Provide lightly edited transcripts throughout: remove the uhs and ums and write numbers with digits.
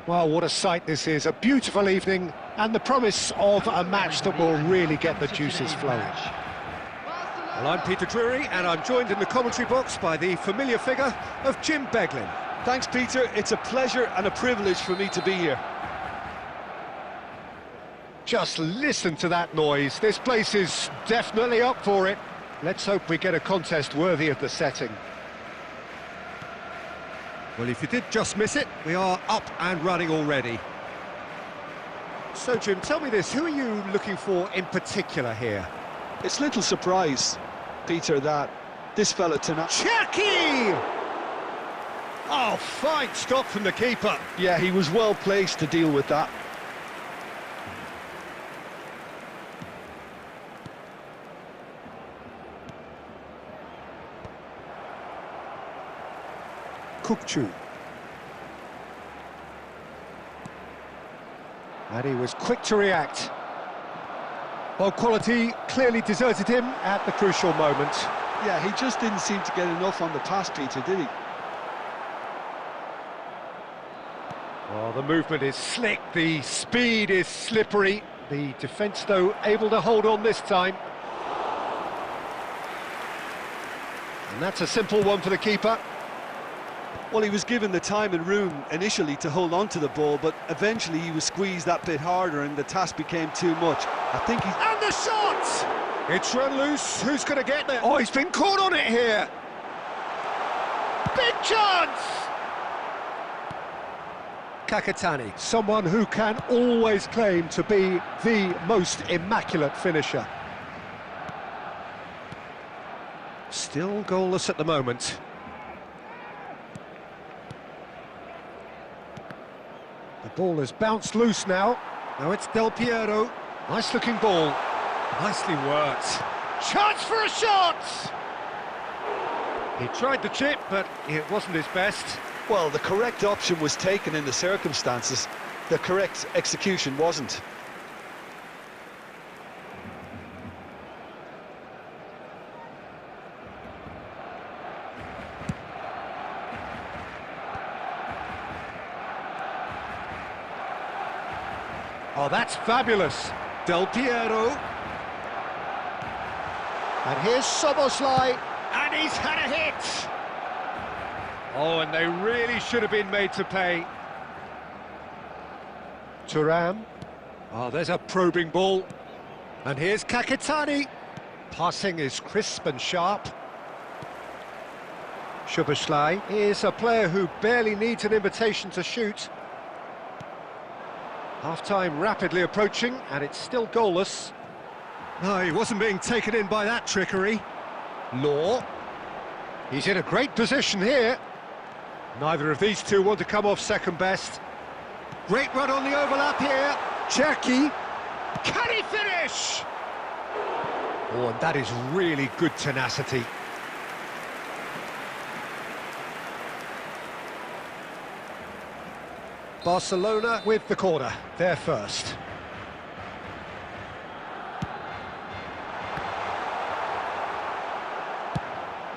Well, what a sight this is. A beautiful evening and the promise of a match that will really get the juices flowing. Well, I'm Peter Drury, and I'm joined in the commentary box by the familiar figure of Jim Beglin. Thanks, Peter. It's a pleasure and a privilege for me to be here. Just listen to that noise. This place is definitely up for it. Let's hope we get a contest worthy of the setting. Well, if you did just miss it, we are up and running already. So, Jim, tell me this, who are you looking for in particular here? It's little surprise, Peter, that this fella tonight... Chucky! Oh, fine stop from the keeper. Yeah, he was well placed to deal with that. Kukçu. And he was quick to react. Well, quality clearly deserted him at the crucial moment. Yeah, he just didn't seem to get enough on the pass, Peter, did he? Well, the movement is slick, the speed is slippery. The defence, though, able to hold on this time. And that's a simple one for the keeper. Well, he was given the time and room initially to hold on to the ball, but eventually he was squeezed that bit harder and the task became too much. I think he's... And the shot! It's run loose. Who's going to get there? Oh, he's been caught on it here. Big chance! Kakatani, someone who can always claim to be the most immaculate finisher. Still goalless at the moment. The ball has bounced loose now. Now it's Del Piero. Nice looking ball. Nicely worked. Chance for a shot! He tried the chip, but it wasn't his best. Well, the correct option was taken in the circumstances. The correct execution wasn't. Oh, that's fabulous. Del Piero. And here's Soboslai. And he's had a hit. Oh, and they really should have been made to pay. Thuram. Oh, there's a probing ball. And here's Kakatani. Passing is crisp and sharp. Soboslai is a player who barely needs an invitation to shoot. Half-time rapidly approaching, and it's still goalless. No, he wasn't being taken in by that trickery. Law. He's in a great position here. Neither of these two want to come off second best. Great run on the overlap here. Cherki. Can he finish? Oh, and that is really good tenacity. Barcelona with the corner, they're first.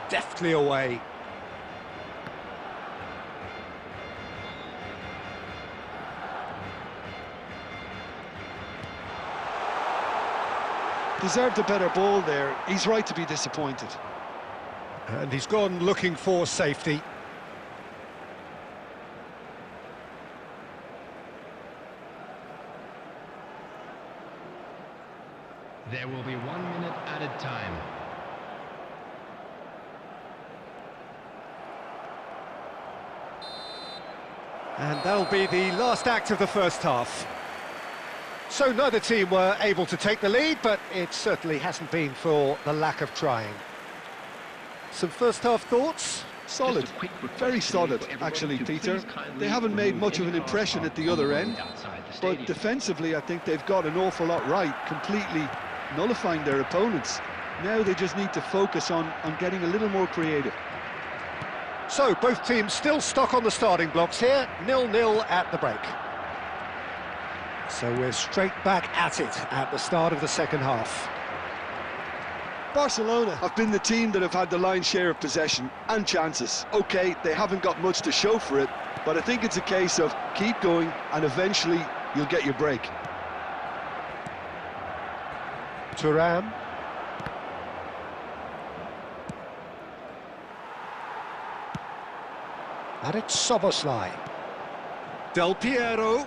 Deftly away. Deserved a better ball there. He's right to be disappointed. And he's gone looking for safety. There will be 1 minute added time. And that'll be the last act of the first half. So neither team were able to take the lead, but it certainly hasn't been for the lack of trying. Some first half thoughts? Solid, very solid, actually, Peter. They haven't made much of an impression at the other end, but defensively I think they've got an awful lot right, completely nullifying their opponents. Now they just need to focus on getting a little more creative. So both teams still stuck on the starting blocks here, 0-0 at the break. So we're straight back at it at the start of the second half. Barcelona have been the team that have had the lion's share of possession and chances. Okay, they haven't got much to show for it, But I think it's a case of keep going and eventually you'll get your break. Thuram. And it's Soboslai. Del Piero.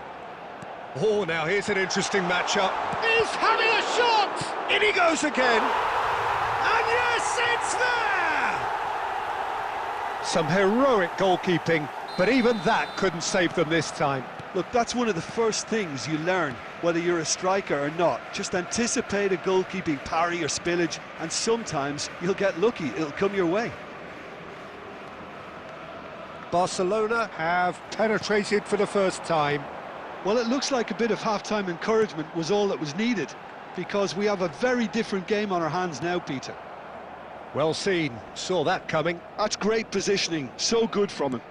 Oh, now here's an interesting matchup. He's having a shot! In he goes again. And yes, it's there! Some heroic goalkeeping, but even that couldn't save them this time. Look, that's one of the first things you learn, whether you're a striker or not. Just anticipate a goalkeeping parry or spillage, and sometimes you'll get lucky. It'll come your way. Barcelona have penetrated for the first time. Well, it looks like a bit of half-time encouragement was all that was needed, because we have a very different game on our hands now, Peter. Well seen, saw that coming. That's great positioning, so good from him.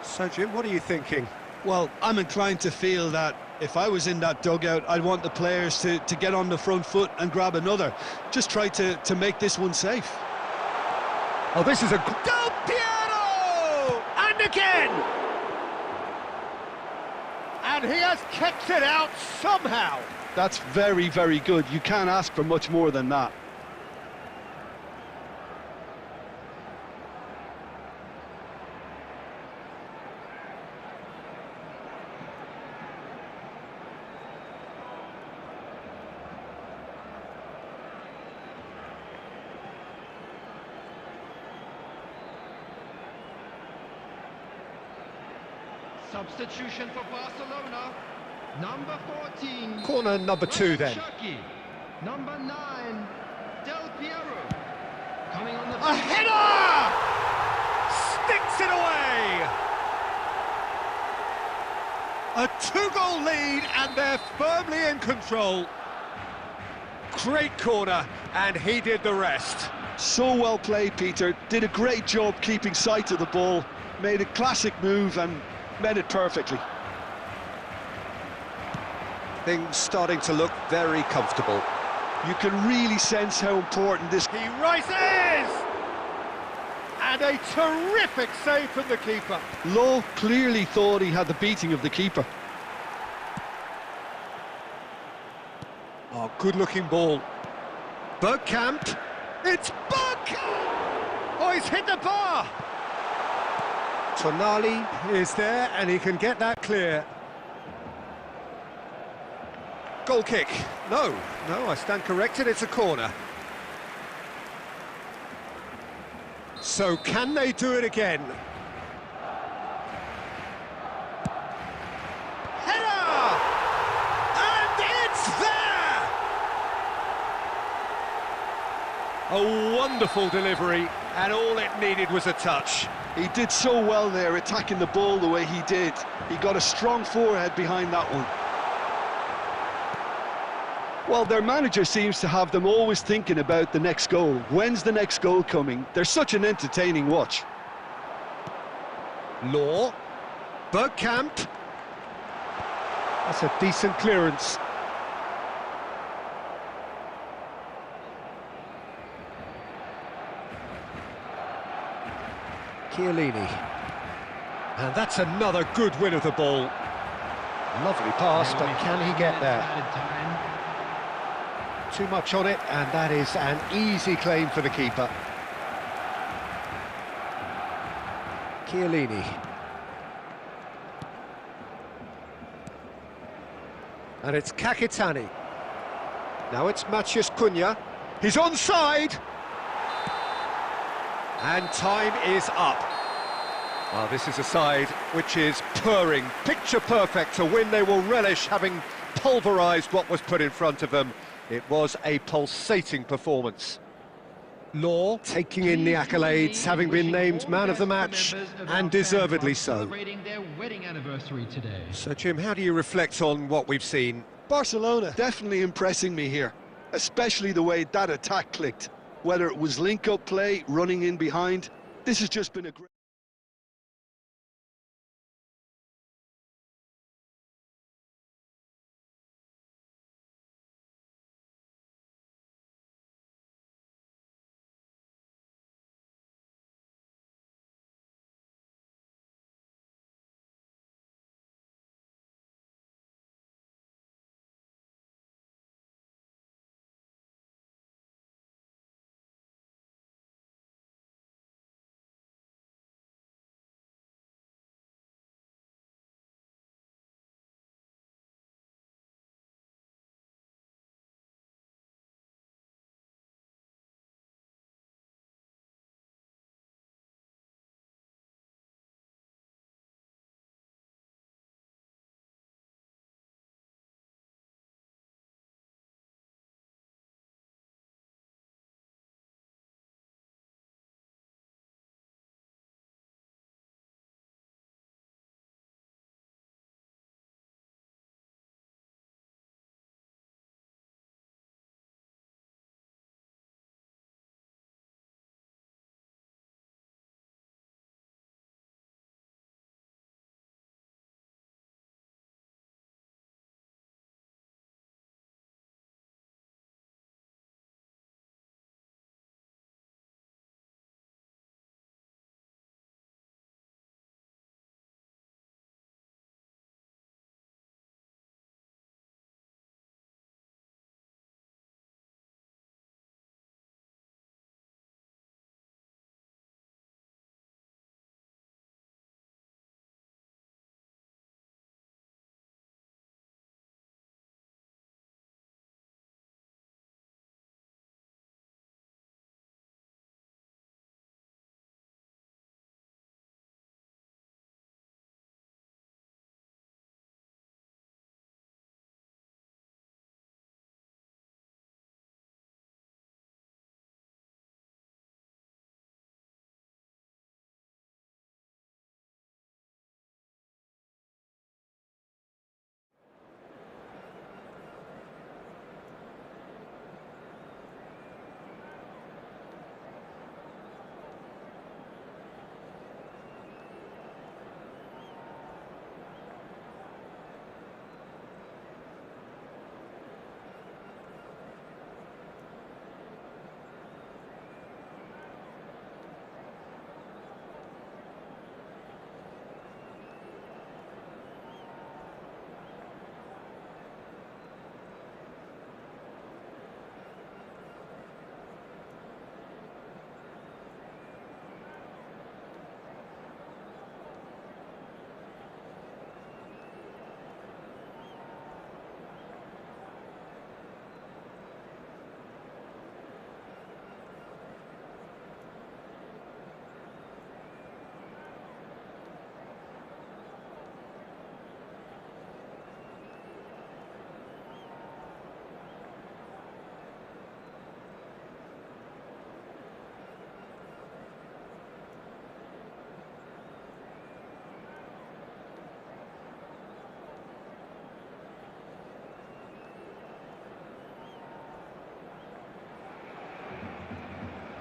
So, Jim, what are you thinking? Well, I'm inclined to feel that if I was in that dugout, I'd want the players to get on the front foot and grab another. Just try to make this one safe. Oh, this is a... Del Piero! And again! And he has kept it out somehow. That's very, very good. You can't ask for much more than that. Substitution for Barcelona. Number 14. Corner number 2 then. Chucky. Number 9. Del Piero. Coming on the A header! Sticks it away! A 2-goal lead and they're firmly in control. Great corner, and he did the rest. So well played, Peter. Did a great job keeping sight of the ball. Made a classic move and met it perfectly. Things starting to look very comfortable. You can really sense how important this... He rises! And a terrific save from the keeper. Lowe clearly thought he had the beating of the keeper. Oh, good-looking ball. Bergkamp. It's Bergkamp! Oh, he's hit the bar! Tonali is there, and he can get that clear. Goal kick. No, I stand corrected, it's a corner. So can they do it again? Header! And it's there! A wonderful delivery, and all it needed was a touch. He did so well there, attacking the ball the way he did. He got a strong forehead behind that one. Well, their manager seems to have them always thinking about the next goal. When's the next goal coming? They're such an entertaining watch. Law. Bergkamp. That's a decent clearance. Chiellini. And that's another good win of the ball. Lovely pass, but can he get there? Too much on it, and that is an easy claim for the keeper. Chiellini. And it's Kakitani. Now it's Matheus Cunha. He's onside! And time is up. Well, this is a side which is purring, picture perfect, a win they will relish, having pulverised what was put in front of them. It was a pulsating performance. Law taking in the accolades, having been named man of the match, and deservedly so. Celebrating their wedding anniversary today. So, Jim, how do you reflect on what we've seen? Barcelona definitely impressing me here, especially the way that attack clicked. Whether it was link-up play, running in behind, this has just been a great...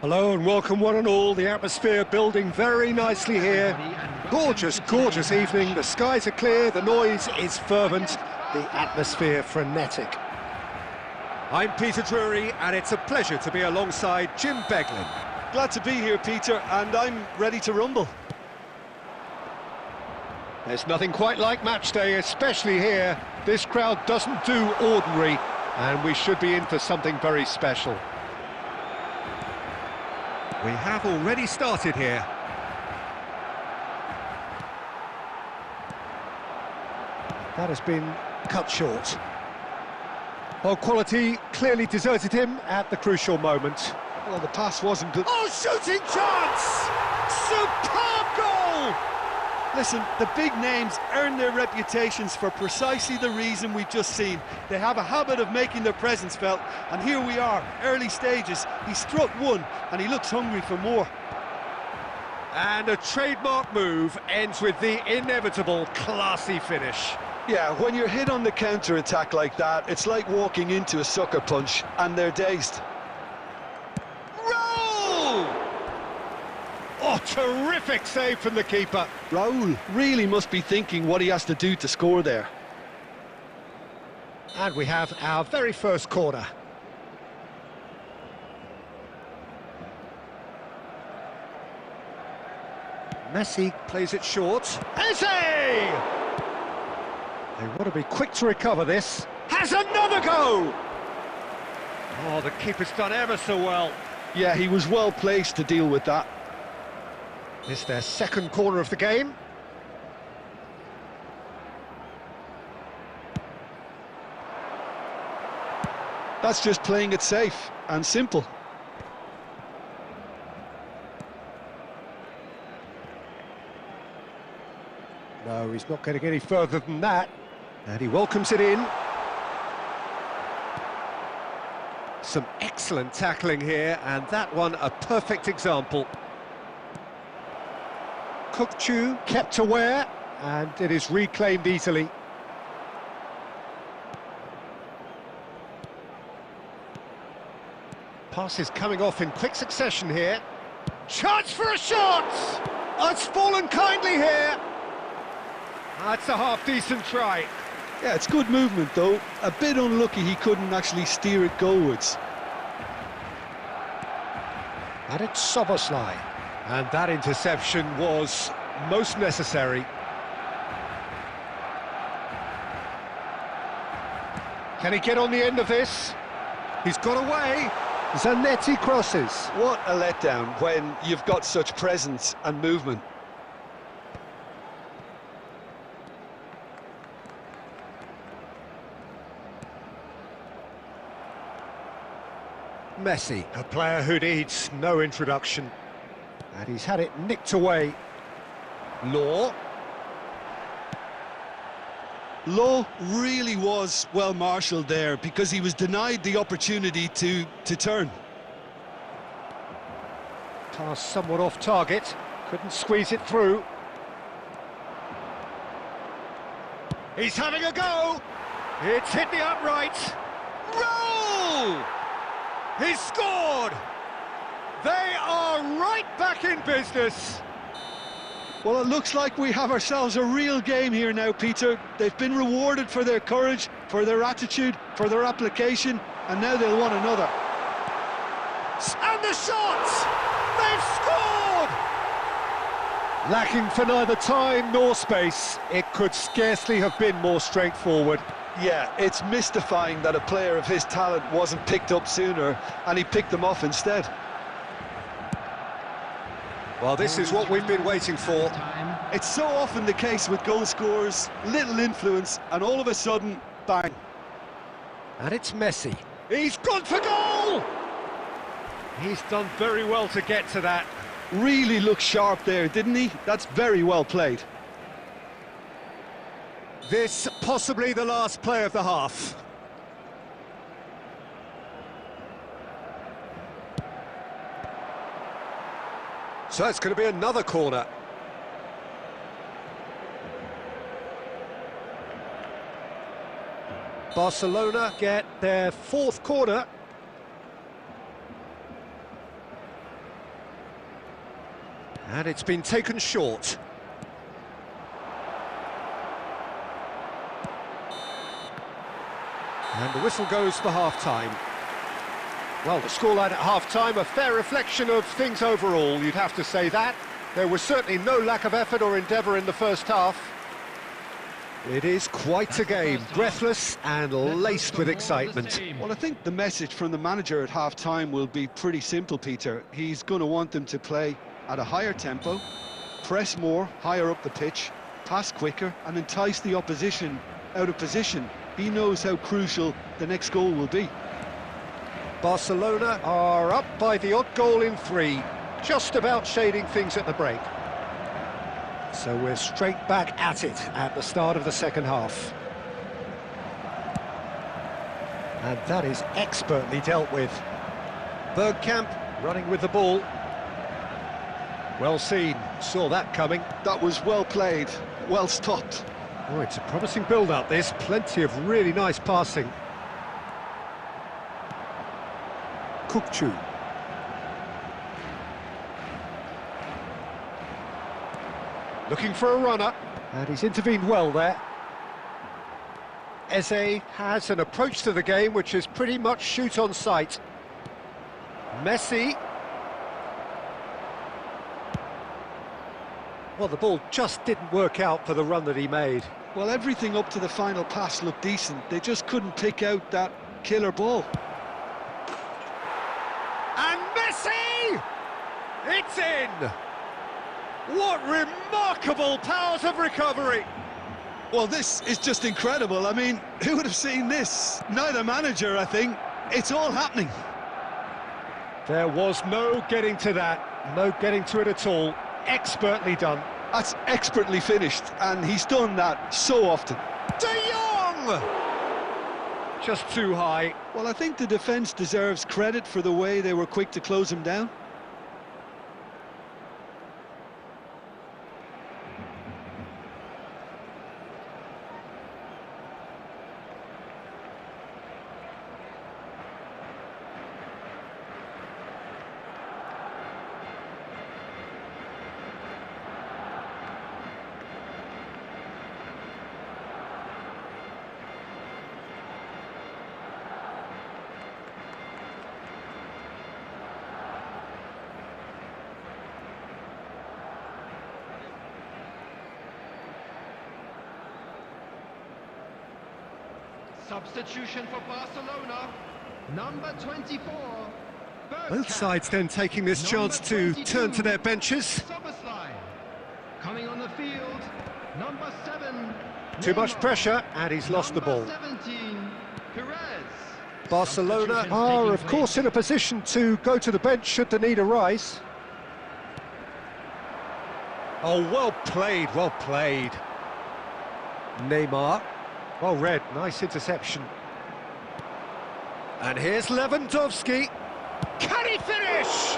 Hello and welcome one and all. The atmosphere building very nicely here. Gorgeous, gorgeous evening. The skies are clear, the noise is fervent, the atmosphere frenetic. I'm Peter Drury and it's a pleasure to be alongside Jim Beglin. Glad to be here, Peter, and I'm ready to rumble. There's nothing quite like match day, especially here. This crowd doesn't do ordinary, and we should be in for something very special. We have already started here. That has been cut short. Well, quality clearly deserted him at the crucial moment. Well, the pass wasn't good. Oh, shooting chance! Superb goal! Listen, the big names earn their reputations for precisely the reason we've just seen. They have a habit of making their presence felt, and here we are, early stages. He struck one, and he looks hungry for more. And a trademark move ends with the inevitable classy finish. Yeah, when you're hit on the counter-attack like that, it's like walking into a sucker punch, and they're dazed. Roll! Oh, terrific save from the keeper. Raul really must be thinking what he has to do to score there. And we have our very first corner. Messi plays it short. Eze! They want to be quick to recover this. Has another go! Oh, the keeper's done ever so well. Yeah, he was well placed to deal with that. It's their second corner of the game. That's just playing it safe and simple. No, he's not getting any further than that. And he welcomes it in. Some excellent tackling here, and that one a perfect example. Kukçu kept aware, and it is reclaimed easily. Passes coming off in quick succession here. Chance for a shot! Oh, it's fallen kindly here. That's a half-decent try. Yeah, it's good movement, though. A bit unlucky he couldn't actually steer it goalwards. And it's Szoboszlai. And that interception was most necessary. Can he get on the end of this? He's got away. Zanetti crosses. What a letdown when you've got such presence and movement. Messi, a player who needs no introduction. And he's had it nicked away. Law. Law really was well marshalled there because he was denied the opportunity to turn. Pass somewhat off target. Couldn't squeeze it through. He's having a go. It's hit the upright. Roll! He's scored! They are right back in business. Well, it looks like we have ourselves a real game here now, Peter. They've been rewarded for their courage, for their attitude, for their application, and now they'll want another. And the shot! They've scored! Lacking for neither time nor space, it could scarcely have been more straightforward. Yeah, it's mystifying that a player of his talent wasn't picked up sooner, and he picked them off instead. Well, this is what we've been waiting for. It's so often the case with goal scorers, little influence, and all of a sudden, bang. And it's Messi. He's gone for goal! He's done very well to get to that. Really looked sharp there, didn't he? That's very well played. This possibly the last play of the half. So it's going to be another corner. Barcelona get their fourth corner. And it's been taken short. And the whistle goes for half-time. Well, the scoreline at half-time, a fair reflection of things overall, you'd have to say that. There was certainly no lack of effort or endeavour in the first half. It is quite a game, breathless and laced with excitement. Well, I think the message from the manager at half-time will be pretty simple, Peter. He's going to want them to play at a higher tempo, press more, higher up the pitch, pass quicker, and entice the opposition out of position. He knows how crucial the next goal will be. Barcelona are up by the odd goal in 3, just about shading things at the break. So we're straight back at it at the start of the second half. And that is expertly dealt with. Bergkamp running with the ball. Well seen, saw that coming. That was well played, well stopped. Oh, it's a promising build-up, this. Plenty of really nice passing. Kukçu. Looking for a runner, and he's intervened well there. Eze has an approach to the game which is pretty much shoot on sight. Messi. Well, the ball just didn't work out for the run that he made. Well, everything up to the final pass looked decent. They just couldn't pick out that killer ball. And Messi! It's in! What remarkable powers of recovery! Well, this is just incredible. I mean, who would have seen this? Neither manager, I think. It's all happening. There was no getting to that, no getting to it at all. Expertly done. That's expertly finished, and he's done that so often. De Jong! Just too high. Well, I think the defence deserves credit for the way they were quick to close him down. Substitution for Barcelona, number 24. Both sides then taking this chance to turn to their benches. Coming on the field, number 7. Too much pressure, and he's lost the ball. 17, Perez. Barcelona are, of course, in a position to go to the bench should the need arise. Oh, well played, well played. Neymar. Well read, nice interception. And here's Lewandowski. Can he finish?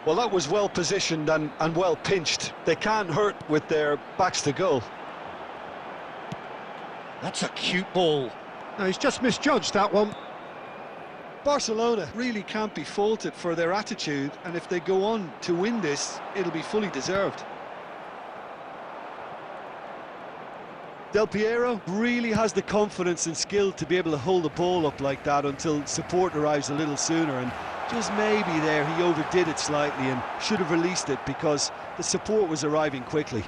Well, that was well positioned and well pinched. They can't hurt with their backs to goal. That's a cute ball. No, he's just misjudged that one. Barcelona really can't be faulted for their attitude, and if they go on to win this, it'll be fully deserved. Del Piero really has the confidence and skill to be able to hold the ball up like that until support arrives a little sooner, and just maybe there he overdid it slightly and should have released it because the support was arriving quickly.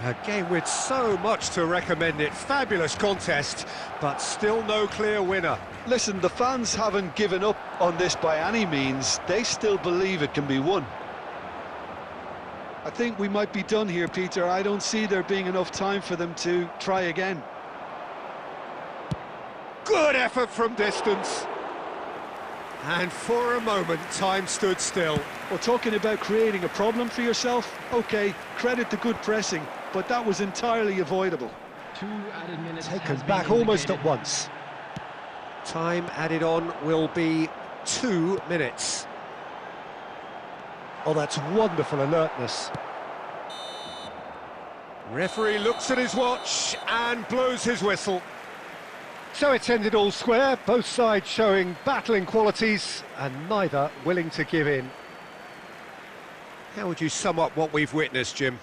A game with so much to recommend it. Fabulous contest, but still no clear winner. Listen, the fans haven't given up on this by any means. They still believe it can be won. I think we might be done here, Peter. I don't see there being enough time for them to try again. Good effort from distance. And for a moment, time stood still. Well, talking about creating a problem for yourself, OK, credit the good pressing, but that was entirely avoidable. 2 added minutes Taken back almost at once. Time added on will be 2 minutes. Oh, that's wonderful alertness. Referee looks at his watch and blows his whistle. So it's ended all square, both sides showing battling qualities and neither willing to give in. How would you sum up what we've witnessed, Jim?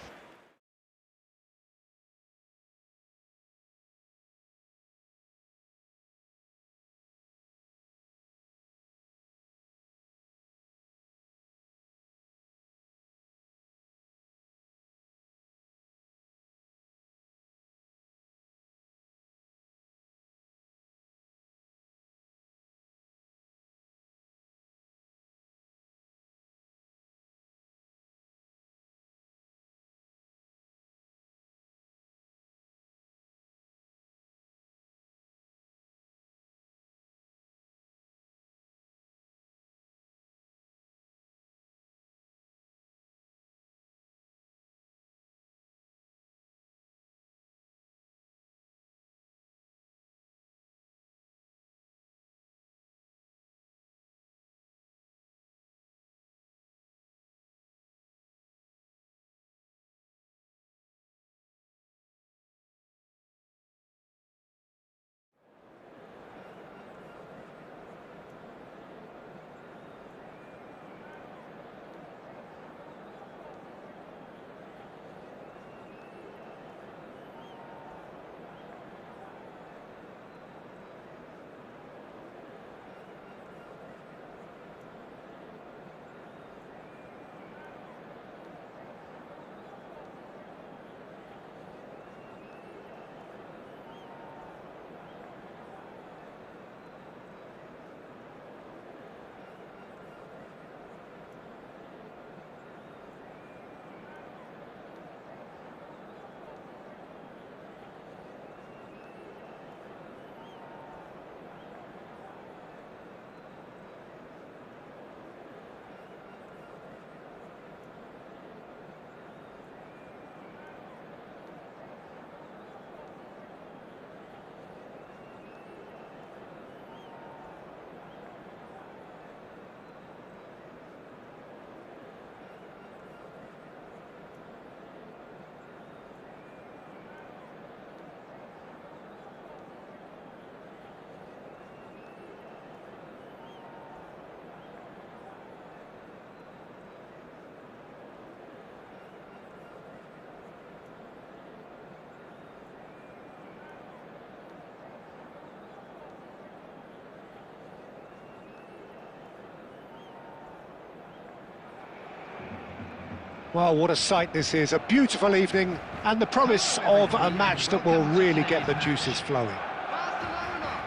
Well, what a sight this is, a beautiful evening and the promise of a match that will really get the juices flowing.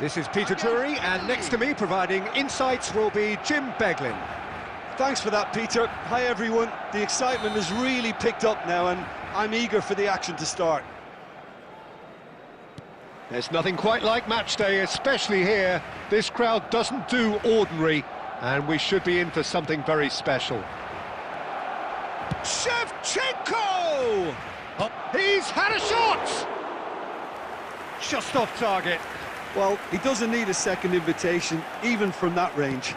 This is Peter Drury, and next to me providing insights will be Jim Beglin. Thanks for that, Peter. Hi, everyone. The excitement has really picked up now, and I'm eager for the action to start. There's nothing quite like match day, especially here. This crowd doesn't do ordinary, and we should be in for something very special. Shevchenko! Oh, he's had a shot! Just off target. Well, he doesn't need a second invitation, even from that range.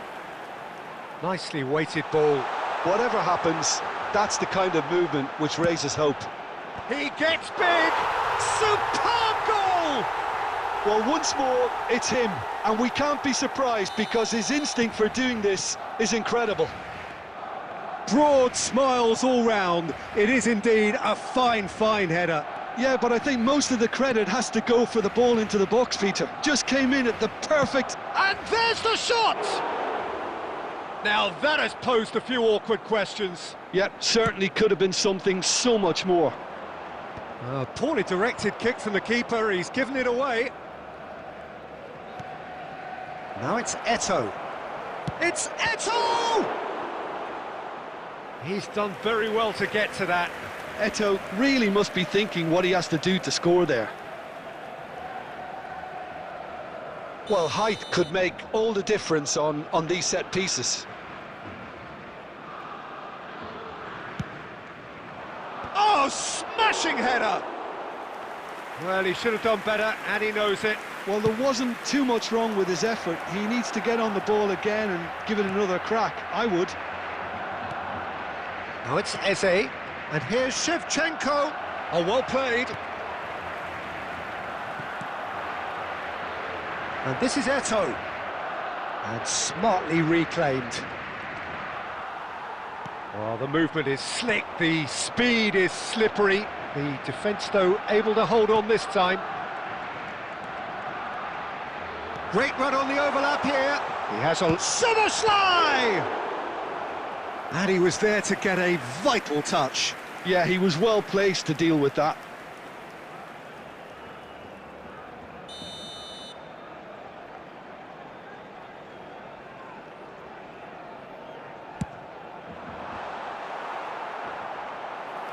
Nicely weighted ball. Whatever happens, that's the kind of movement which raises hope. He gets big! Superb goal! Well, once more, it's him, and we can't be surprised because his instinct for doing this is incredible. Broad smiles all round. It is indeed a fine, fine header. Yeah, but I think most of the credit has to go for the ball into the box, Peter. Just came in at the perfect... And there's the shot! Now that has posed a few awkward questions. Yeah, certainly could have been something so much more. A poorly directed kick from the keeper, he's given it away. Now it's Eto'o. It's Eto'o! He's done very well to get to that. Eto'o really must be thinking what he has to do to score there. Well, height could make all the difference on these set pieces. Oh, smashing header! Well, he should have done better, and he knows it. Well, there wasn't too much wrong with his effort. He needs to get on the ball again and give it another crack. I would. Now it's Eze, and here's Shevchenko. Oh, well played. And this is Eto'o. And smartly reclaimed. Well, the movement is slick, the speed is slippery. The defence, though, able to hold on this time. Great run on the overlap here. He has a summer slide! And he was there to get a vital touch. Yeah, he was well placed to deal with that.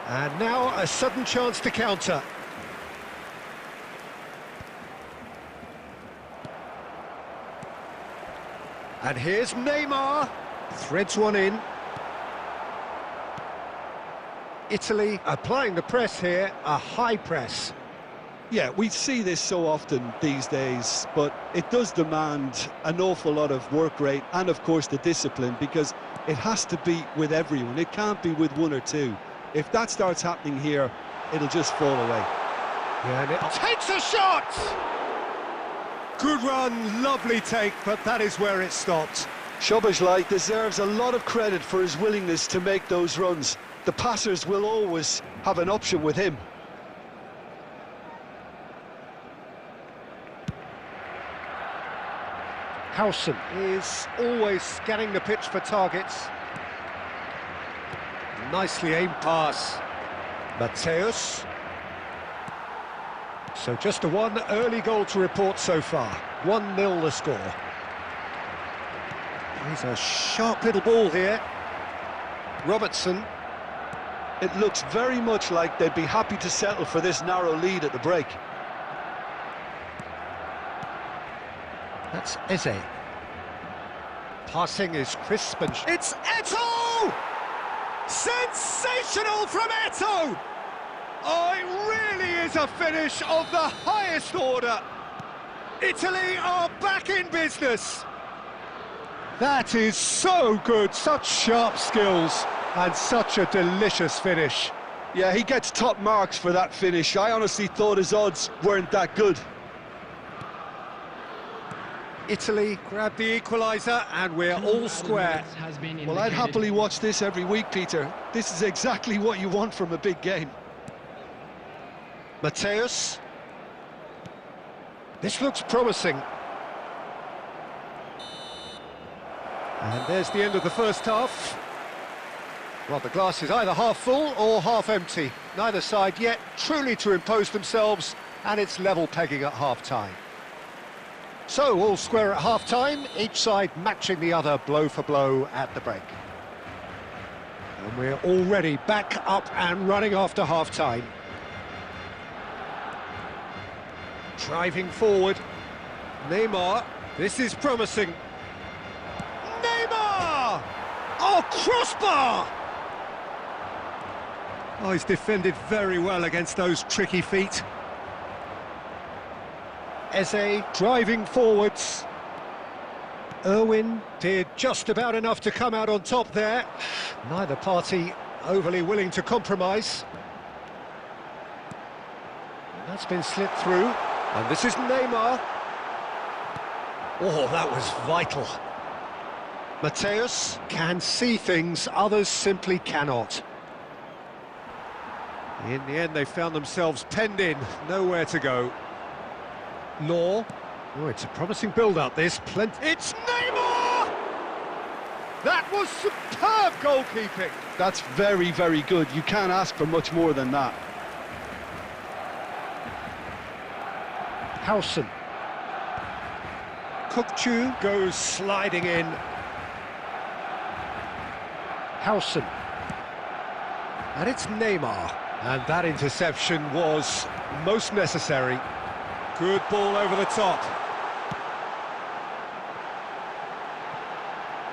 And now a sudden chance to counter. And here's Neymar. Threads one in. Italy applying the press here, a high press. Yeah, we see this so often these days, but it does demand an awful lot of work rate and, of course, the discipline, because it has to be with everyone. It can't be with one or two. If that starts happening here, it'll just fall away. Yeah, and it takes a shot! Good run, lovely take, but that is where it stopped. Szoboszlai deserves a lot of credit for his willingness to make those runs. The passers will always have an option with him. Howson is always scanning the pitch for targets. Nicely aimed pass. Mateus. So just a one early goal to report so far. 1-0 the score. He's a sharp little ball here. Robertson. It looks very much like they'd be happy to settle for this narrow lead at the break. That's Eze. Passing is crisp and... It's Eto'o! Sensational from Eto'o! Oh, it really is a finish of the highest order. Italy are back in business. That is so good, such sharp skills and such a delicious finish. Yeah, he gets top marks for that finish. I honestly thought his odds weren't that good. Italy grab the equaliser and we're all square. Well, I'd happily watch this every week, Peter. This is exactly what you want from a big game. Mateus. This looks promising. And there's the end of the first half. Well, the glass is either half full or half empty. Neither side yet truly to impose themselves, and it's level pegging at half-time. So, all square at half-time, each side matching the other blow for blow at the break. And we're already back up and running after half-time. Driving forward. Neymar, this is promising. Neymar! Oh, crossbar! Oh, he's defended very well against those tricky feet. Eze driving forwards. Irwin did just about enough to come out on top there. Neither party overly willing to compromise. That's been slipped through. And this is Neymar. Oh, that was vital. Mateus can see things others simply cannot. In the end, they found themselves penned in, nowhere to go. Law. Oh, it's a promising build-up, this. It's Neymar! That was superb goalkeeping. That's very, very good. You can't ask for much more than that. Howson. Kukçu goes sliding in. Howson. And it's Neymar. And that interception was most necessary. Good ball over the top.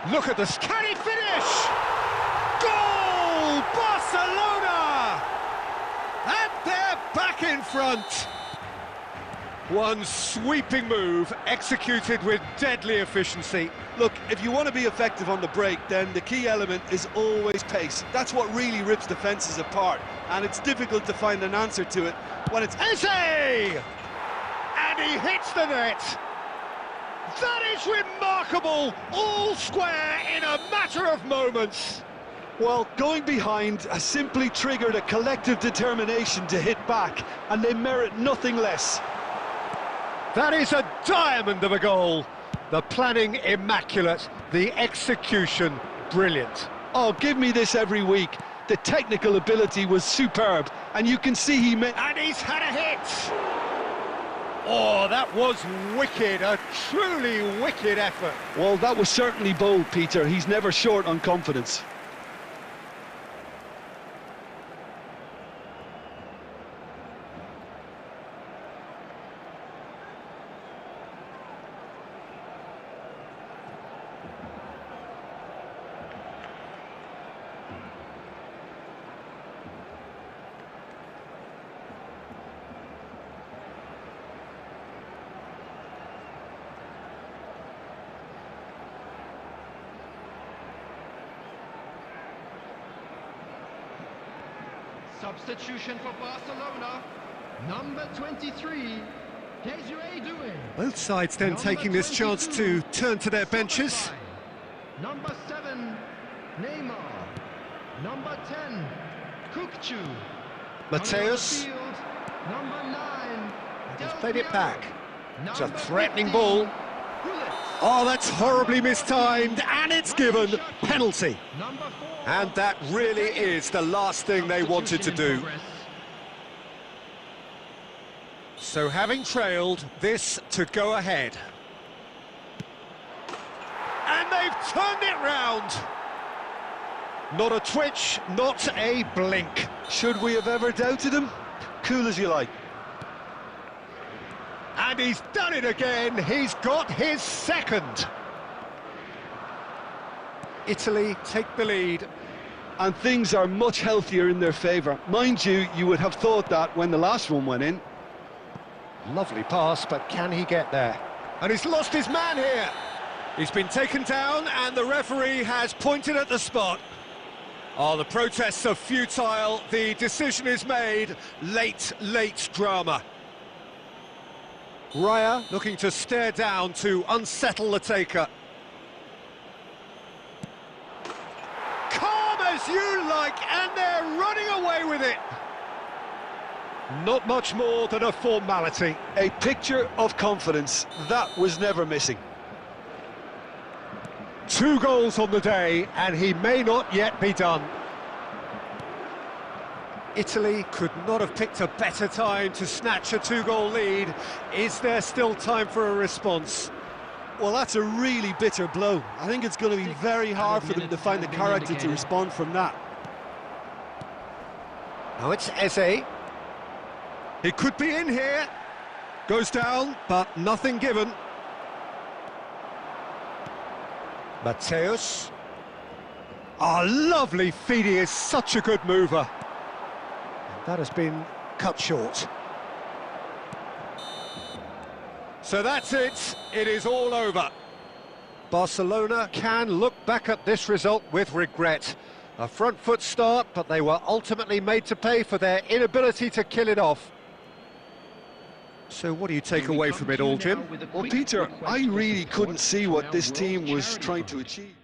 Look at this. Can he finish? Goal! Barcelona! And they're back in front. One sweeping move, executed with deadly efficiency. Look, if you want to be effective on the break, then the key element is always pace. That's what really rips defences apart, and it's difficult to find an answer to it when it's... Eze! And he hits the net! That is remarkable! All square in a matter of moments. Well, going behind has simply triggered a collective determination to hit back, and they merit nothing less. That is a diamond of a goal. The planning immaculate, the execution brilliant. Oh, give me this every week. The technical ability was superb, and you can see he meant... And he's had a hit! Oh, that was wicked, a truly wicked effort. Well, that was certainly bold, Peter. He's never short on confidence. Substitution for Barcelona. Number 23. Desiree doing. Both sides then taking this chance to turn to their benches. Number 7. Neymar. Number 10. Kukcu. Mateus. Number 9. He's Del played it Piero. back. It's a Number threatening 15, ball. Gullit. Oh, that's horribly mistimed, and it's given penalty. Number 4. And that really is the last thing they wanted to do. So having trailed, this to go ahead. And they've turned it round. Not a twitch, not a blink. Should we have ever doubted him? Cool as you like. And he's done it again. He's got his second. Italy take the lead. And things are much healthier in their favour. Mind you, you would have thought that when the last one went in. Lovely pass, but can he get there? And he's lost his man here. He's been taken down, and the referee has pointed at the spot. Oh, the protests are futile. The decision is made. Late drama. Raya looking to stare down to unsettle the taker. Calm as you like, and they're running away with it. Not much more than a formality. A picture of confidence. That was never missing. 2 goals on the day, and he may not yet be done. Italy could not have picked a better time to snatch a 2-goal lead. Is there still time for a response? Well, that's a really bitter blow. I think it's going to be very hard for them to find the character to respond from that. Now it's Eze. He could be in here. Goes down, but nothing given. Mateus. Ah, lovely feed. He is such a good mover. And that has been cut short. So that's it. It is all over. Barcelona can look back at this result with regret. A front foot start, but they were ultimately made to pay for their inability to kill it off. So what do you take away from it all, Jim? Well, Peter, I really couldn't see what this team was trying to achieve.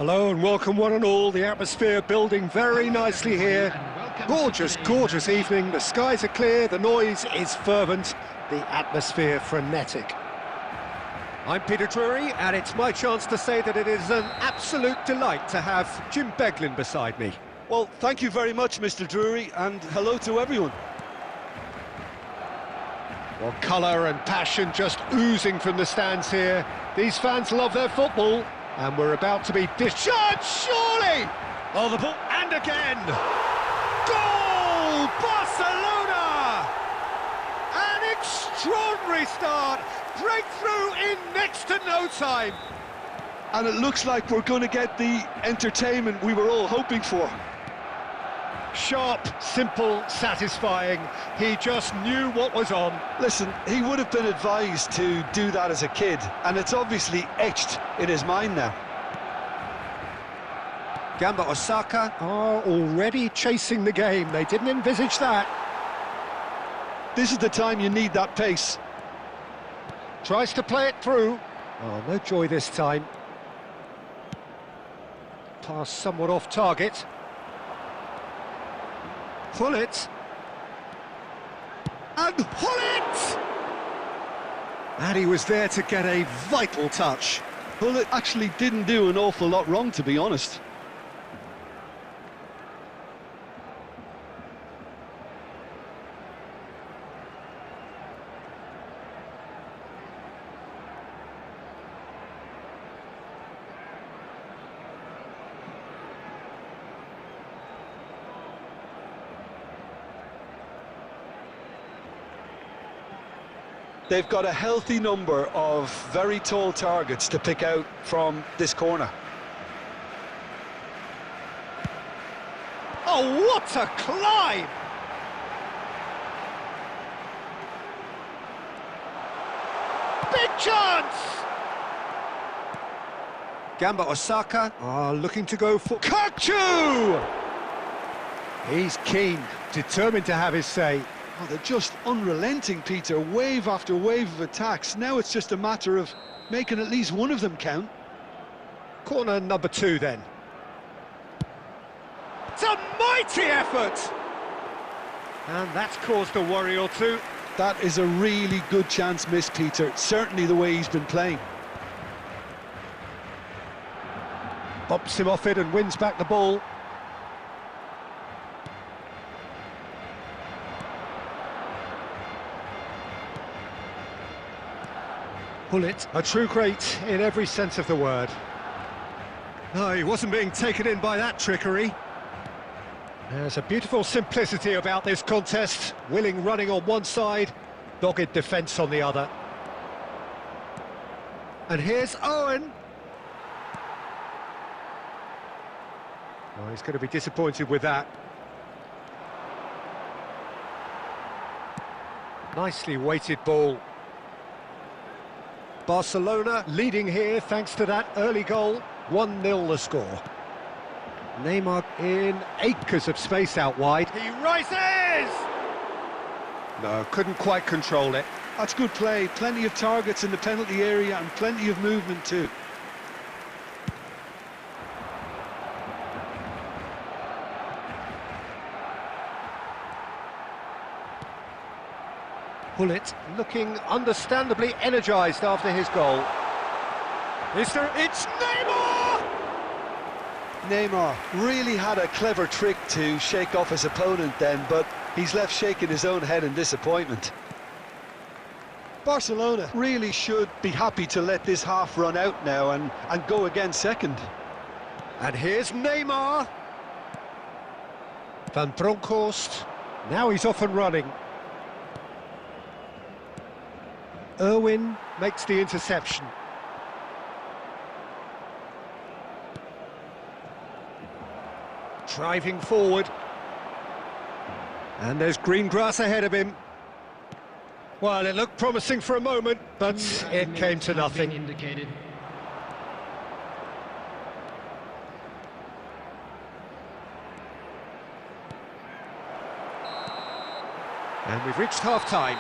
Hello and welcome one and all. The atmosphere building very nicely here. Gorgeous, gorgeous evening. The skies are clear, the noise is fervent, the atmosphere frenetic. I'm Peter Drury, and it's my chance to say that it is an absolute delight to have Jim Beglin beside me. Well, thank you very much, Mr. Drury, and hello to everyone. Well, colour and passion just oozing from the stands here. These fans love their football, and we're about to be discharged, surely! Oh, the ball, and again! Goal! Barcelona! An extraordinary start! Breakthrough in next to no time! And it looks like we're going to get the entertainment we were all hoping for. Sharp, simple, satisfying. He just knew what was on. Listen, he would have been advised to do that as a kid, and it's obviously etched in his mind now. Gamba Osaka are already chasing the game. They didn't envisage that. This is the time you need that pace. Tries to play it through. Oh, no joy this time. Pass somewhat off target. Hullet. And Hullet! And he was there to get a vital touch. Hullet actually didn't do an awful lot wrong, to be honest. They've got a healthy number of very tall targets to pick out from this corner. Oh, what a climb! Big chance! Gamba Osaka are looking to go for Kaku! He's keen, determined to have his say. Oh, they're just unrelenting, Peter. Wave after wave of attacks. Now it's just a matter of making at least one of them count. Corner number 2 then. It's a mighty effort! And that's caused a worry or two. That is a really good chance missed, Peter. Certainly the way he's been playing. Bumps him off it and wins back the ball. Hullet, a true great in every sense of the word. No, he wasn't being taken in by that trickery. There's a beautiful simplicity about this contest. Willing running on one side, dogged defence on the other. And here's Owen. Oh, he's going to be disappointed with that. Nicely weighted ball. Barcelona leading here thanks to that early goal. 1-0 the score. Neymar in acres of space out wide. He rises! No, couldn't quite control it. That's good play. Plenty of targets in the penalty area and plenty of movement too. Hullet looking understandably energised after his goal. It's Neymar! Neymar really had a clever trick to shake off his opponent then, but he's left shaking his own head in disappointment. Barcelona really should be happy to let this half run out now and go again second. And here's Neymar. Van Bronckhorst. Now he's off and running. Irwin makes the interception. Driving forward. And there's green grass ahead of him. Well, it looked promising for a moment, but it came to nothing. And we've reached half-time.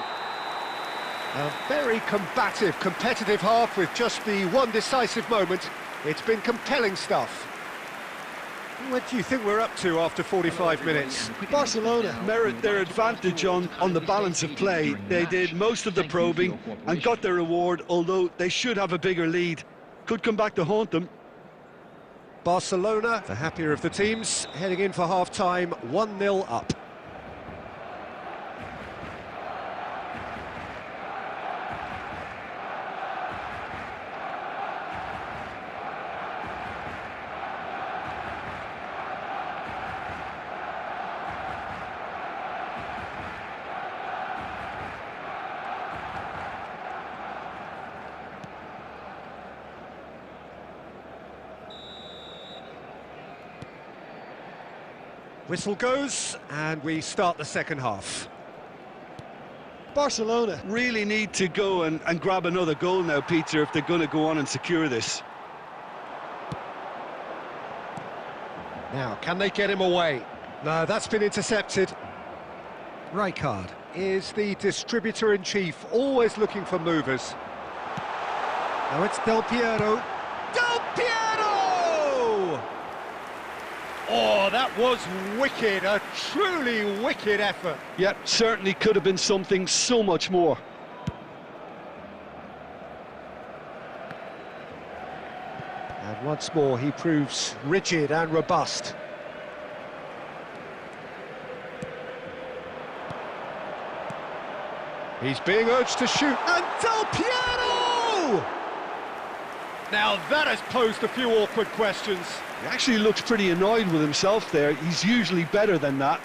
A very combative, competitive half with just the one decisive moment. It's been compelling stuff. What do you think we're up to after 45 minutes? Barcelona merit their advantage on the balance of play. They did most of the probing and got their reward, although they should have a bigger lead. Could come back to haunt them. Barcelona, the happier of the teams, heading in for half-time, 1-0 up. Whistle goes, and we start the second half. Barcelona really need to go and grab another goal now, Peter, if they're going to go on and secure this. Now, can they get him away? No, that's been intercepted. Rijkaard is the distributor-in-chief, always looking for movers. Now it's Del Piero. Del Piero! Oh, that was wicked, a truly wicked effort. Yep, certainly could have been something so much more. And once more, he proves rigid and robust. He's being urged to shoot, and Del Piero! Now that has posed a few awkward questions. He actually looks pretty annoyed with himself there. He's usually better than that.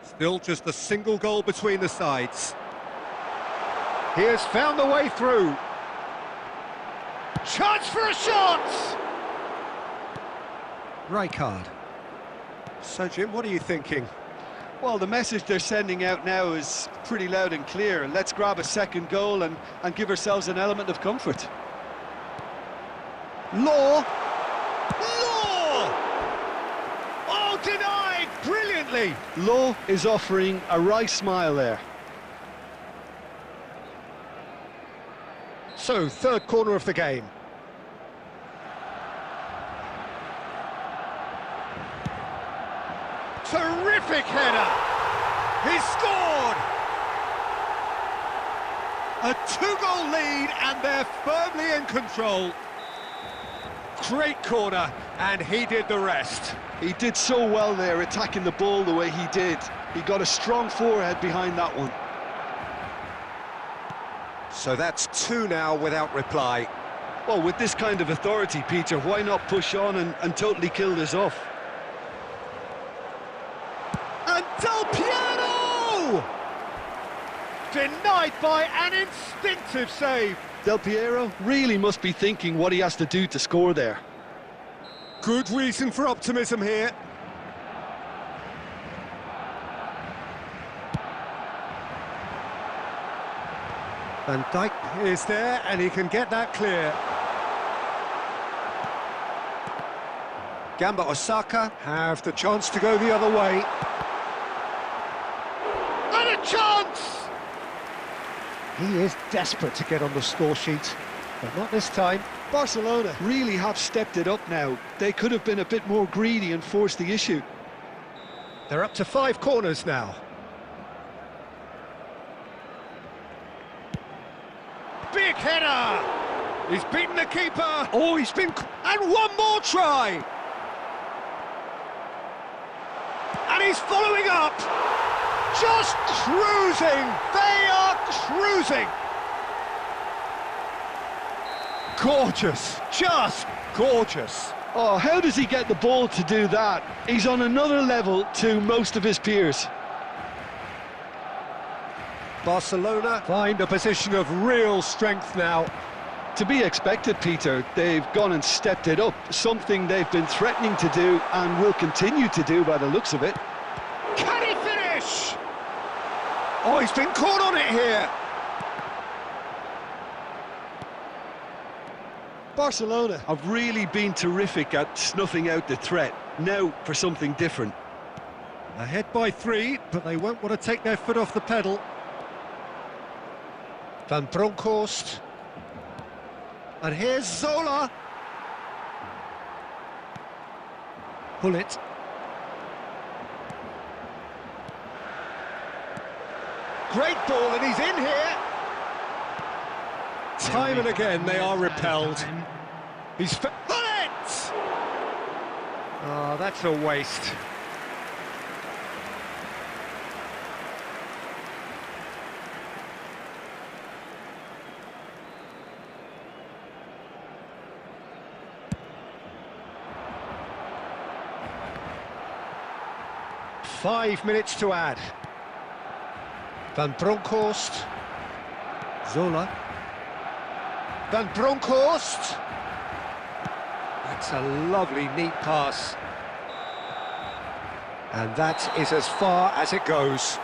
Still just a single goal between the sides. He has found the way through. Chance for a shot! Rijkaard. So, Jim, what are you thinking? Well, the message they're sending out now is pretty loud and clear. Let's grab a second goal and give ourselves an element of comfort. Law! Law! Oh, denied brilliantly! Law is offering a wry smile there. So, third corner of the game. Terrific header! He scored! A two-goal lead, and they're firmly in control. Great corner, and he did the rest. He did so well there, attacking the ball the way he did. He got a strong forehead behind that one. So that's two now without reply. Well, with this kind of authority, Peter, why not push on and totally kill this off? And Del Piero! Denied by an instinctive save. Del Piero really must be thinking what he has to do to score there. Good reason for optimism here. Van Dijk is there, and he can get that clear. Gamba Osaka have the chance to go the other way. And a chance! He is desperate to get on the score sheet, but not this time. Barcelona really have stepped it up now. They could have been a bit more greedy and forced the issue. They're up to 5 corners now. Big header! He's beaten the keeper! Oh, he's been... And one more try! And he's following up! Just cruising! They are cruising! Gorgeous! Just gorgeous! Oh, how does he get the ball to do that? He's on another level to most of his peers. Barcelona find a position of real strength now. To be expected, Peter. They've gone and stepped it up, something they've been threatening to do and will continue to do by the looks of it. Can he finish? Oh, he's been caught on it here. Barcelona have really been terrific at snuffing out the threat. Now for something different. Ahead by 3, but they won't want to take their foot off the pedal. Van Bronckhorst. And here's Zola. Pull it. Great ball, and he's in here. Time and again they are repelled. He's pull it! Oh, that's a waste. Five minutes to add. Van Bronckhorst. Zola. Van Bronckhorst. That's a lovely, neat pass. And that is as far as it goes.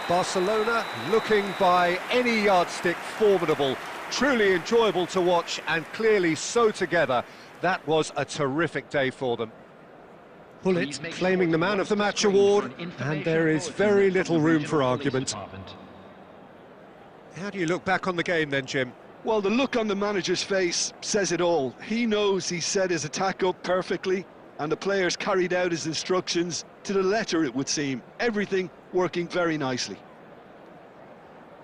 Barcelona looking by any yardstick formidable. Truly enjoyable to watch and clearly so together. That was a terrific day for them. Pullet claiming the Man of the Match award, and there is very little room for argument. How do you look back on the game then, Jim? Well, the look on the manager's face says it all. He knows he set his attack up perfectly, and the players carried out his instructions to the letter, it would seem. Everything working very nicely.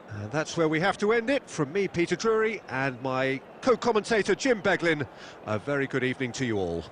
And that's where we have to end it. From me, Peter Drury, and my co-commentator, Jim Beglin. A very good evening to you all.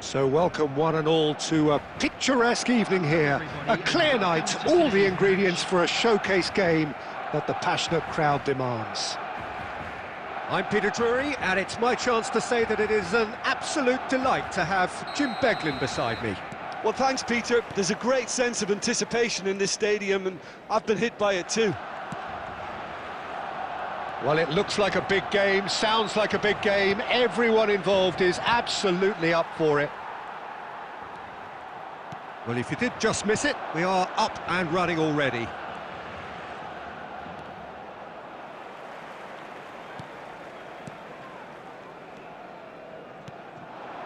So welcome one and all to a picturesque evening here. A clear night, all the ingredients for a showcase game that the passionate crowd demands. I'm Peter Drury, and it's my chance to say that it is an absolute delight to have Jim Beglin beside me. Well, thanks, Peter. There's a great sense of anticipation in this stadium, and I've been hit by it too. Well, it looks like a big game, sounds like a big game. Everyone involved is absolutely up for it. Well, if you did just miss it, we are up and running already.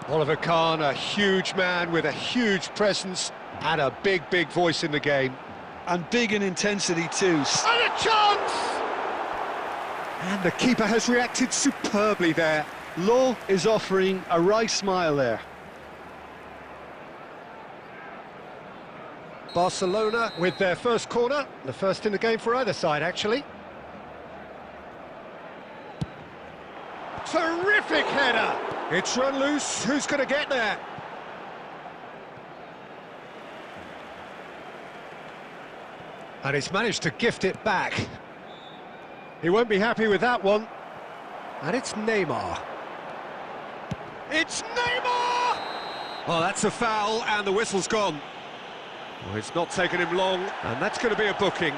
Oliver Kahn, a huge man with a huge presence and a big voice in the game. And big in intensity too. And a chance! And the keeper has reacted superbly there. Law is offering a wry smile there. Barcelona with their first corner, the first in the game for either side, actually. Terrific header! It's run loose, who's going to get there? And he's managed to gift it back. He won't be happy with that one. And it's Neymar. It's Neymar! Oh, that's a foul, and the whistle's gone. Well, it's not taken him long, and that's going to be a booking.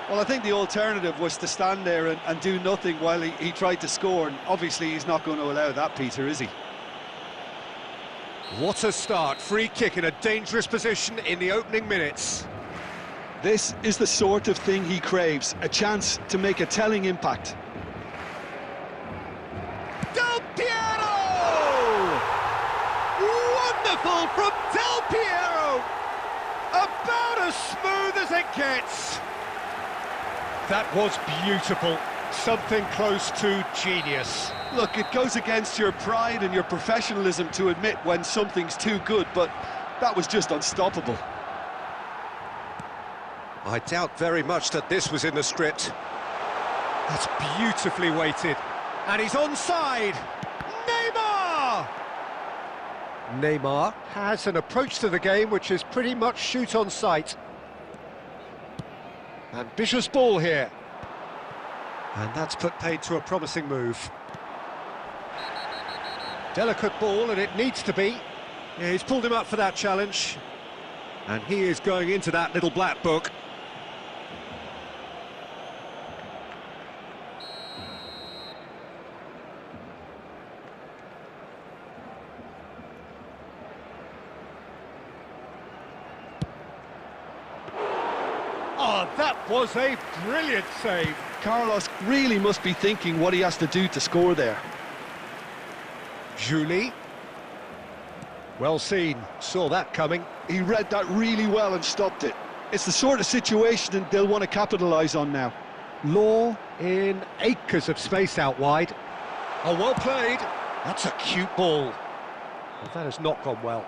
Well, I think the alternative was to stand there and do nothing while he tried to score, and obviously he's not going to allow that, Peter, is he? What a start. Free kick in a dangerous position in the opening minutes. This is the sort of thing he craves, a chance to make a telling impact. Del Piero! Wonderful from Del Piero! About as smooth as it gets. That was beautiful. Something close to genius. Look, it goes against your pride and your professionalism to admit when something's too good, but that was just unstoppable. I doubt very much that this was in the script. That's beautifully weighted. And he's onside! Neymar! Neymar has an approach to the game which is pretty much shoot on sight. Ambitious ball here. And that's put paid to a promising move. Delicate ball, and it needs to be. Yeah, he's pulled him up for that challenge. And he is going into that little black book. Oh, that was a brilliant save. Carlos really must be thinking what he has to do to score there. Julie. Well seen, saw that coming. He read that really well and stopped it. It's the sort of situation they'll want to capitalise on now. Law in acres of space out wide. Oh, well played. That's a cute ball. Well, that has not gone well.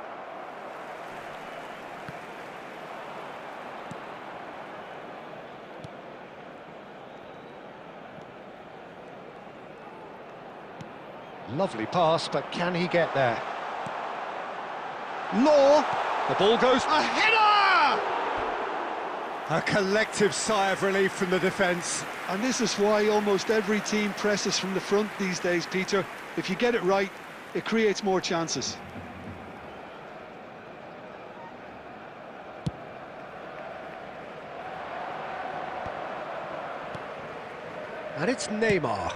Lovely pass, but can he get there? Law! The ball goes... A header! A collective sigh of relief from the defence. And this is why almost every team presses from the front these days, Peter. If you get it right, it creates more chances. And it's Neymar.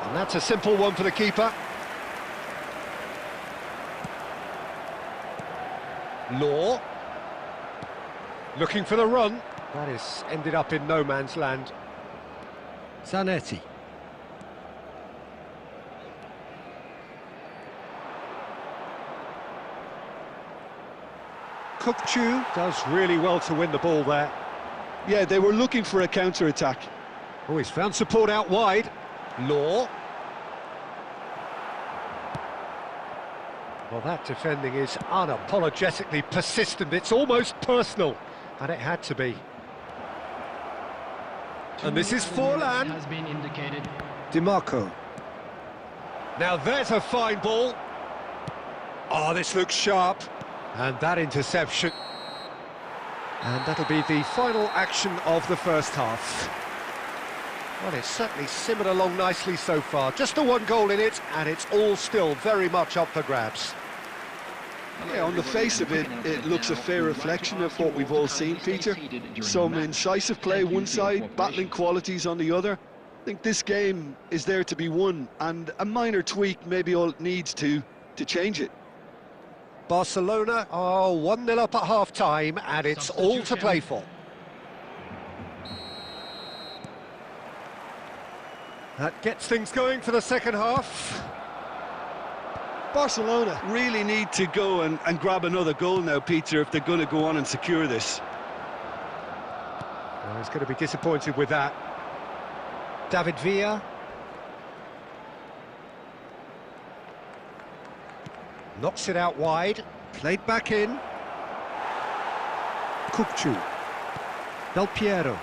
And that's a simple one for the keeper. Law. Looking for the run. That is ended up in no man's land. Zanetti. Kukçu does really well to win the ball there. Yeah, they were looking for a counter-attack. Oh, he's found support out wide. Law. Well, that defending is unapologetically persistent. It's almost personal, and it had to be. And this is Forlan. Has been indicated. DiMarco. Now there's a fine ball. Oh, this looks sharp. And that interception. And that'll be the final action of the first half. Well, it's certainly simmered along nicely so far. Just the one goal in it, and it's all still very much up for grabs. Yeah, on the face of it, it looks a fair reflection of what we've all seen, Peter. Some incisive play one side, battling qualities on the other. I think this game is there to be won, and a minor tweak maybe all it needs to change it. Barcelona are 1-0 up at half-time, and it's all to play for. That gets things going for the second half. Barcelona really need to go and grab another goal now, Peter, if they're going to go on and secure this. Well, he's going to be disappointed with that. David Villa. Knocks it out wide. Played back in. Kukcu. Del Piero.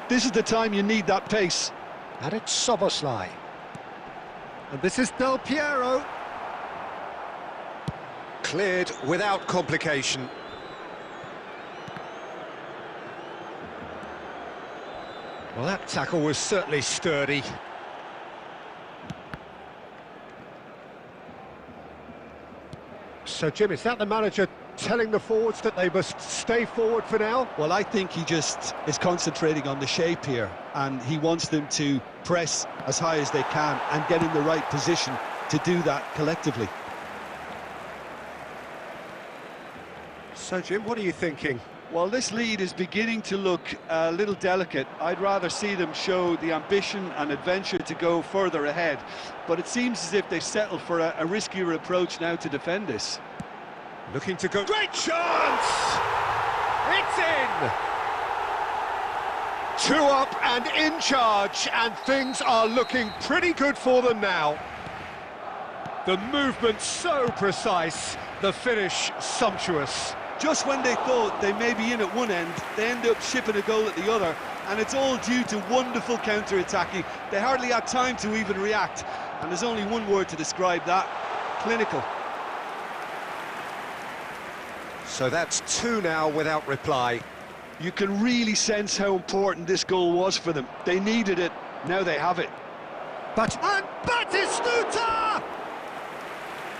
This is the time you need that pace. And it's Soboslai. And this is Del Piero. Cleared without complication. Well, that tackle was certainly sturdy. So, Jim, is that the manager telling the forwards that they must stay forward for now? Well, I think he just is concentrating on the shape here, and he wants them to press as high as they can and get in the right position to do that collectively. So, Jim, what are you thinking? Well, this lead is beginning to look a little delicate. I'd rather see them show the ambition and adventure to go further ahead, but it seems as if they settle for a riskier approach now to defend this. Looking to go... Great chance! It's in! 2 up and in charge, and things are looking pretty good for them now. The movement so precise, the finish sumptuous. Just when they thought they may be in at one end, they end up shipping a goal at the other, and it's all due to wonderful counter-attacking. They hardly had time to even react, and there's only one word to describe that: clinical. So that's 2 now without reply. You can really sense how important this goal was for them. They needed it, now they have it. And Batistuta!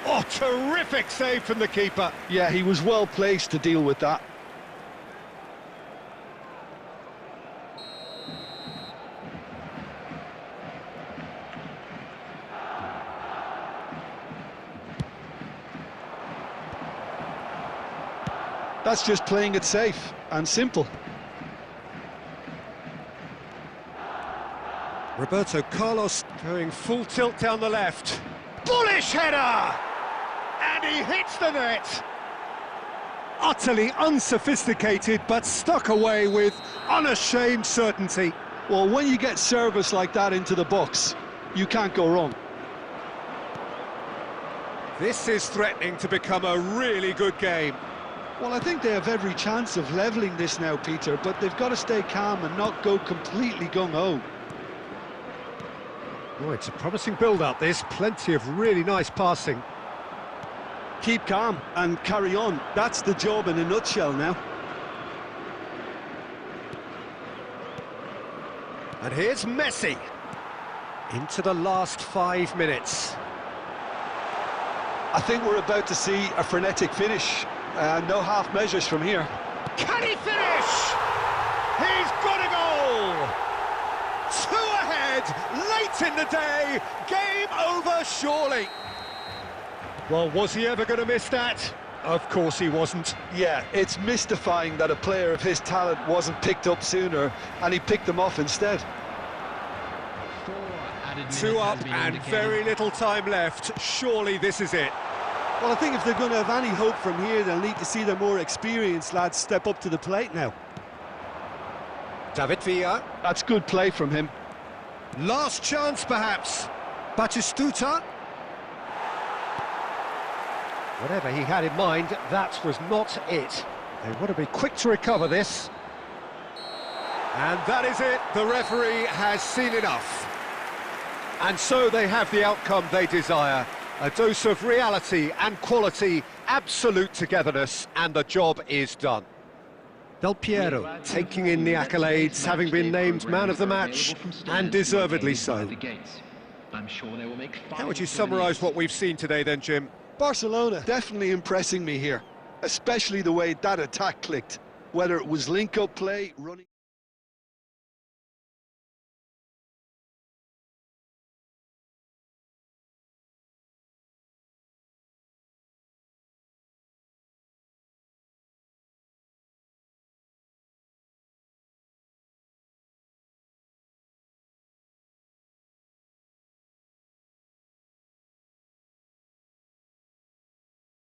Oh, terrific save from the keeper. Yeah, he was well placed to deal with that. That's just playing it safe and simple. Roberto Carlos going full tilt down the left. Bullish header! And he hits the net! Utterly unsophisticated, but stuck away with unashamed certainty. Well, when you get service like that into the box, you can't go wrong. This is threatening to become a really good game. Well, I think they have every chance of levelling this now, Peter, but they've got to stay calm and not go completely gung-ho. Oh, it's a promising build-up, this. Plenty of really nice passing. Keep calm and carry on. That's the job in a nutshell now. And here's Messi. Into the last 5 minutes. I think we're about to see a frenetic finish. No half measures from here. Can he finish? He's got a goal! 2 ahead, late in the day, game over surely. Well, was he ever going to miss that? Of course he wasn't. Yeah, it's mystifying that a player of his talent wasn't picked up sooner, and he picked them off instead. 2 up and very little time left. Surely this is it. Well, I think if they're going to have any hope from here, they'll need to see their more experienced lads step up to the plate now. David Villa. That's good play from him. Last chance, perhaps. Batistuta. Whatever he had in mind, that was not it. They want to be quick to recover this. And that is it. The referee has seen enough. And so they have the outcome they desire. A dose of reality and quality, absolute togetherness, and the job is done. Del Piero. Taking in the accolades, having been named man of the match, and deservedly so. How would you summarise what we've seen today then, Jim? Barcelona definitely impressing me here, especially the way that attack clicked, whether it was link-up play, running...